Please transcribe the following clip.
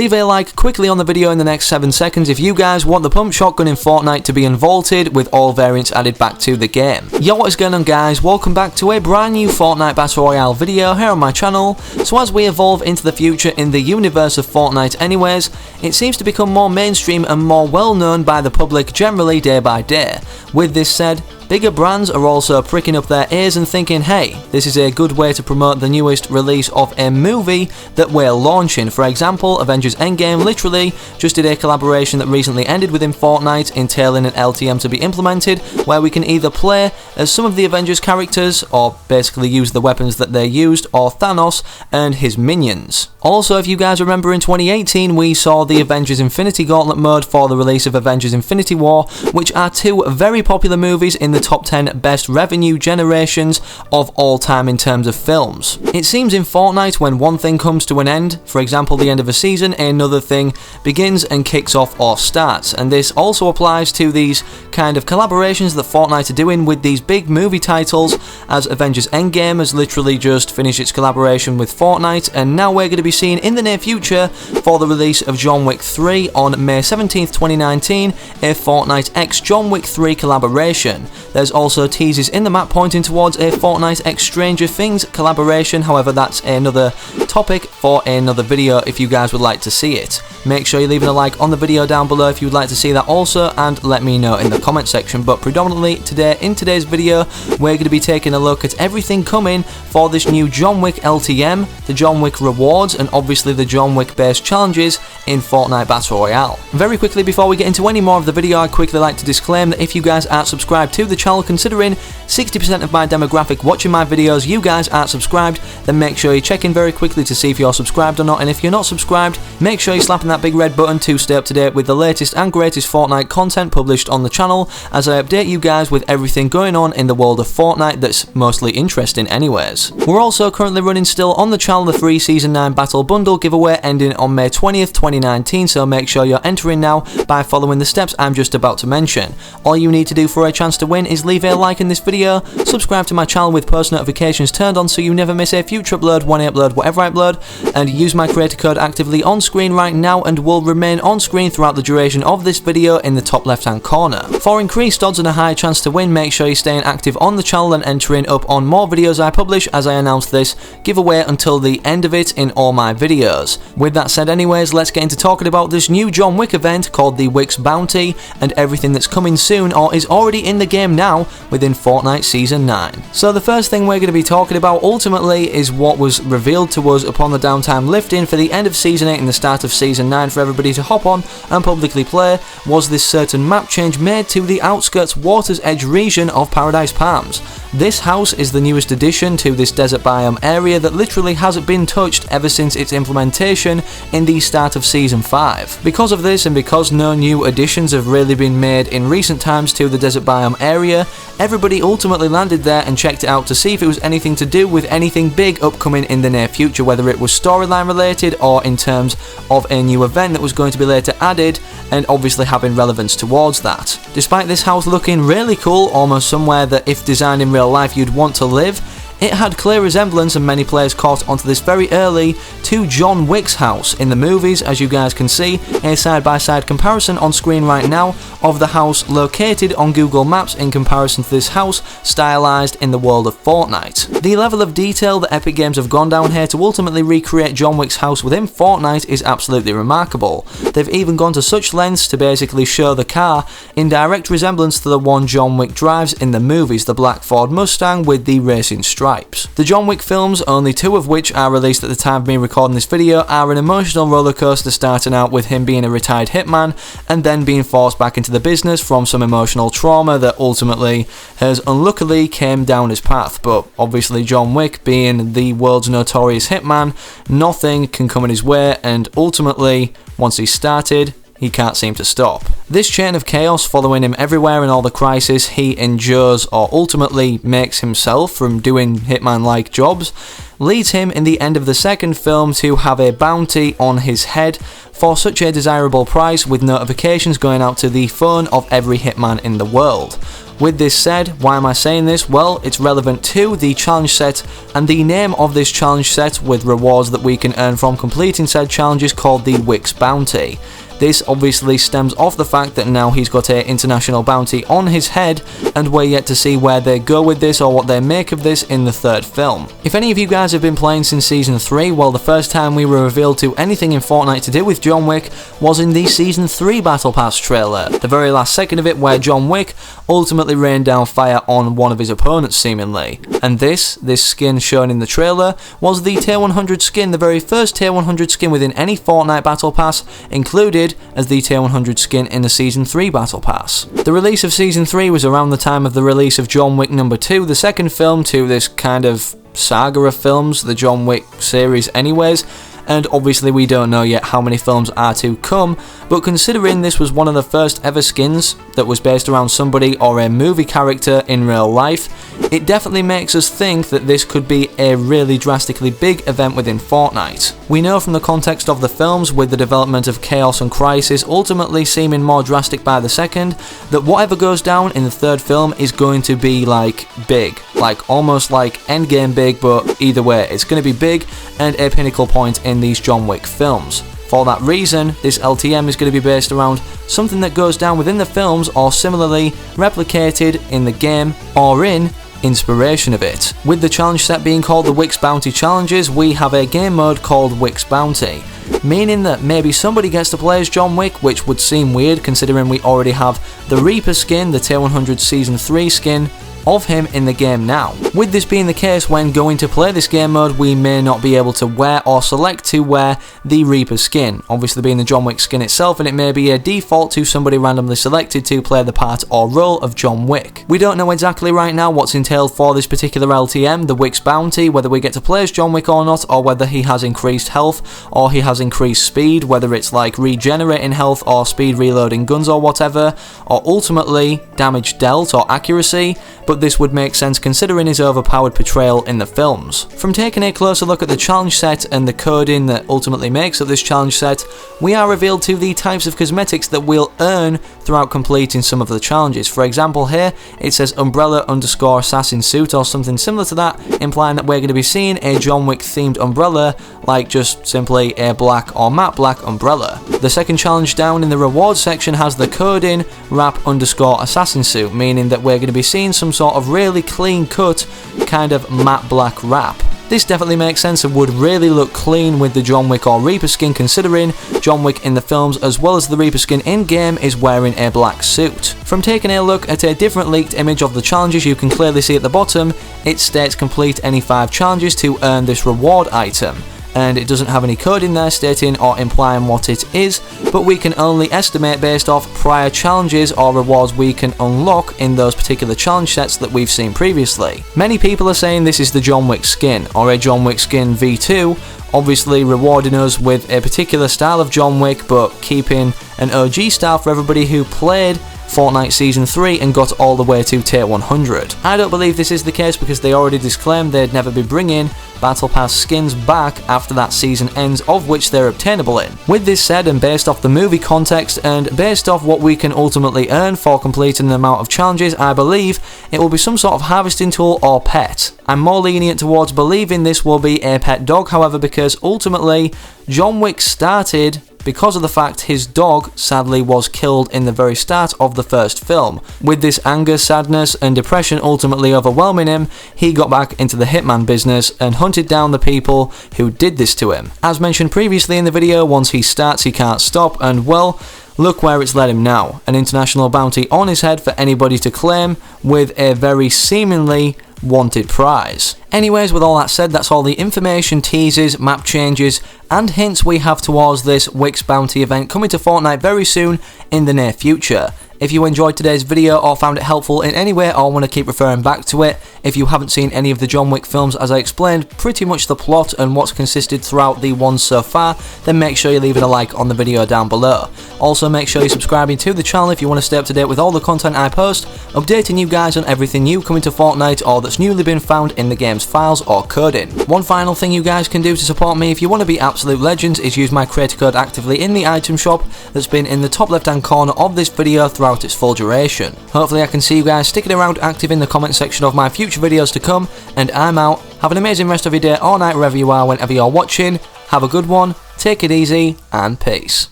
leave a like quickly on the video in the next 7 seconds if you guys want the pump shotgun in Fortnite to be unvaulted with all variants added back to the game. Yo, what is going on guys, welcome back to a brand new Fortnite Battle Royale video here on my channel. So as we evolve into the future in the universe of Fortnite anyways, it seems to become more mainstream and more well known by the public generally day by day. With this said, bigger brands are also pricking up their ears and thinking, hey, this is a good way to promote the newest release of a movie that we're launching. For example, Avengers Endgame literally just did a collaboration that recently ended within Fortnite, entailing an LTM to be implemented, where we can either play as some of the Avengers characters, or basically use the weapons that they used, or Thanos and his minions. Also, if you guys remember, in 2018 we saw the Avengers Infinity Gauntlet mode for the release of Avengers Infinity War, which are two very popular movies in the top 10 best revenue generations of all time in terms of films. It seems in Fortnite when one thing comes to an end, for example the end of a season, another thing begins and kicks off or starts, and this also applies to these kind of collaborations that Fortnite are doing with these big movie titles, as Avengers Endgame has literally just finished its collaboration with Fortnite, and now we're going to be seeing in the near future for the release of John Wick 3 on May 17th 2019, a Fortnite x John Wick 3 collaboration. There's also teasers in the map pointing towards a Fortnite x Stranger Things collaboration, however that's another topic for another video if you guys would like to see it. Make sure you're leaving a like on the video down below if you'd like to see that also, and let me know in the comment section. But predominantly today, in today's video, we're going to be taking a look at everything coming for this new John Wick LTM, the John Wick rewards, and obviously the John Wick based challenges in Fortnite Battle Royale. Very quickly before we get into any more of the video, I'd quickly like to disclaim that if you guys aren't subscribed to the channel, considering 60% of my demographic watching my videos, you guys aren't subscribed, then make sure you check in very quickly to see if you're subscribed or not, and if you're not subscribed, make sure you're slapping that big red button to stay up to date with the latest and greatest Fortnite content published on the channel, as I update you guys with everything going on in the world of Fortnite that's mostly interesting anyways. We're also currently running still on the channel the free Season 9 Battle Bundle giveaway ending on May 20th 2019, so make sure you're entering now by following the steps I'm just about to mention. All you need to do for a chance to win is leave a like in this video, subscribe to my channel with post notifications turned on so you never miss a future upload, when I upload, whatever I upload, and use my creator code actively on screen right now and will remain on screen throughout the duration of this video in the top left hand corner. For increased odds and a high chance to win, make sure you're staying active on the channel and entering up on more videos I publish as I announce this giveaway until the end of it in all my videos. With that said anyways, let's get into talking about this new John Wick event called the Wicks Bounty and everything that's coming soon or is already in the game now within Fortnite Season 9. So the first thing we're going to be talking about ultimately is what was revealed to us upon the downtime lifting for the end of Season 8 and the start of Season 9 for everybody to hop on and publicly play, was this certain map change made to the outskirts Water's Edge region of Paradise Palms. This house is the newest addition to this desert biome area that literally hasn't been touched ever since its implementation in the start of Season 5. Because of this, and because no new additions have really been made in recent times to the desert biome area, everybody ultimately landed there and checked it out to see if it was anything to do with anything big upcoming in the near future, whether it was storyline related or in terms of a new event that was going to be later added and obviously having relevance towards that. Despite this house looking really cool, almost somewhere that if designed in real life you'd want to live, it had clear resemblance, and many players caught onto this very early, to John Wick's house in the movies. As you guys can see, a side-by-side comparison on screen right now of the house located on Google Maps in comparison to this house stylized in the world of Fortnite. The level of detail that Epic Games have gone down here to ultimately recreate John Wick's house within Fortnite is absolutely remarkable. They've even gone to such lengths to basically show the car in direct resemblance to the one John Wick drives in the movies, the black Ford Mustang with the racing stripe. The John Wick films, only 2 of which are released at the time of me recording this video, are an emotional rollercoaster, starting out with him being a retired hitman and then being forced back into the business from some emotional trauma that ultimately has unluckily came down his path. But obviously John Wick being the world's notorious hitman, nothing can come in his way, and ultimately once he's started, he can't seem to stop. This chain of chaos following him everywhere and all the crisis he endures or ultimately makes himself from doing Hitman-like jobs leads him in the end of the second film to have a bounty on his head for such a desirable price, with notifications going out to the phone of every hitman in the world. With this said, why am I saying this? Well, it's relevant to the challenge set, and the name of this challenge set with rewards that we can earn from completing said challenge is called the Wicks bounty. This obviously stems off the fact that now he's got an international bounty on his head, and we're yet to see where they go with this or what they make of this in the third film. If any of you guys have been playing since Season 3, well, the first time we were revealed to anything in Fortnite to do with John Wick was in the Season 3 Battle Pass trailer, the very last second of it, where John Wick ultimately rained down fire on one of his opponents seemingly. And this skin shown in the trailer was the Tier 100 skin, the very first Tier 100 skin within any Fortnite Battle Pass, included as the Tier 100 skin in the Season 3 Battle Pass. The release of Season 3 was around the time of the release of John Wick No. 2, the second film to this kind of saga of films, the John Wick series anyways, and obviously we don't know yet how many films are to come, but considering this was one of the first ever skins that was based around somebody or a movie character in real life, it definitely makes us think that this could be a really drastically big event within Fortnite. We know from the context of the films, with the development of Chaos and Crisis ultimately seeming more drastic by the second, that whatever goes down in the third film is going to be like big, like almost like Endgame big, but either way it's going to be big and a pinnacle point in these John Wick films. For that reason, this LTM is going to be based around something that goes down within the films or similarly replicated in the game or in inspiration of it. With the challenge set being called the Wicks Bounty Challenges, we have a game mode called Wicks Bounty, meaning that maybe somebody gets to play as John Wick, which would seem weird considering we already have the Reaper skin, the Tier 100 Season 3 skin, of him in the game now. With this being the case, when going to play this game mode, we may not be able to wear or select to wear the Reaper skin, obviously being the John Wick skin itself, and it may be a default to somebody randomly selected to play the part or role of John Wick. We don't know exactly right now what's entailed for this particular LTM, the Wicks Bounty, whether we get to play as John Wick or not, or whether he has increased health or he has increased speed, whether it's like regenerating health or speed reloading guns or whatever, or ultimately damage dealt or accuracy, but this would make sense considering his overpowered portrayal in the films. From taking a closer look at the challenge set and the coding that ultimately makes up this challenge set, we are revealed to the types of cosmetics that we'll earn throughout completing some of the challenges. For example, here it says umbrella_assassin suit or something similar to that, implying that we're going to be seeing a John Wick themed umbrella, like just simply a black or matte black umbrella. The second challenge down in the rewards section has the coding wrap_assassin suit, meaning that we're going to be seeing some sort of really clean cut kind of matte black wrap. This definitely makes sense and would really look clean with the John Wick or Reaper skin, considering John Wick in the films as well as the Reaper skin in game is wearing a black suit. From taking a look at a different leaked image of the challenges, you can clearly see at the bottom it states complete any 5 challenges to earn this reward item, and it doesn't have any code in there stating or implying what it is, but we can only estimate based off prior challenges or rewards we can unlock in those particular challenge sets that we've seen previously. Many people are saying this is the John Wick skin, or a John Wick skin V2, obviously rewarding us with a particular style of John Wick, but keeping an OG style for everybody who played Fortnite Season 3 and got all the way to Tier 100. I don't believe this is the case because they already disclaimed they'd never be bringing Battle Pass skins back after that season ends, of which they're obtainable in. With this said, and based off the movie context and based off what we can ultimately earn for completing the amount of challenges, I believe it will be some sort of harvesting tool or pet. I'm more lenient towards believing this will be a pet dog, however, because ultimately John Wick started because of the fact his dog sadly was killed in the very start of the first film. With this anger, sadness and depression ultimately overwhelming him, he got back into the hitman business and hunted down the people who did this to him. As mentioned previously in the video, once he starts he can't stop, and well, look where it's led him now. An international bounty on his head for anybody to claim, with a very seemingly wanted prize. Anyways, with all that said, that's all the information, teasers, map changes and hints we have towards this Wicks Bounty event coming to Fortnite very soon in the near future. If you enjoyed today's video or found it helpful in any way or want to keep referring back to it, if you haven't seen any of the John Wick films, as I explained pretty much the plot and what's consisted throughout the ones so far, then make sure you're leaving a like on the video down below. Also make sure you're subscribing to the channel if you want to stay up to date with all the content I post, updating you guys on everything new coming to Fortnite or that's newly been found in the game's files or coding. One final thing you guys can do to support me if you want to be absolute legends is use my creator code actively in the item shop that's been in the top left hand corner of this video throughout throughout its full duration. Hopefully I can see you guys sticking around active in the comment section of my future videos to come, and I'm out. Have an amazing rest of your day or night wherever you are, whenever you're watching. Have a good one, take it easy, and peace.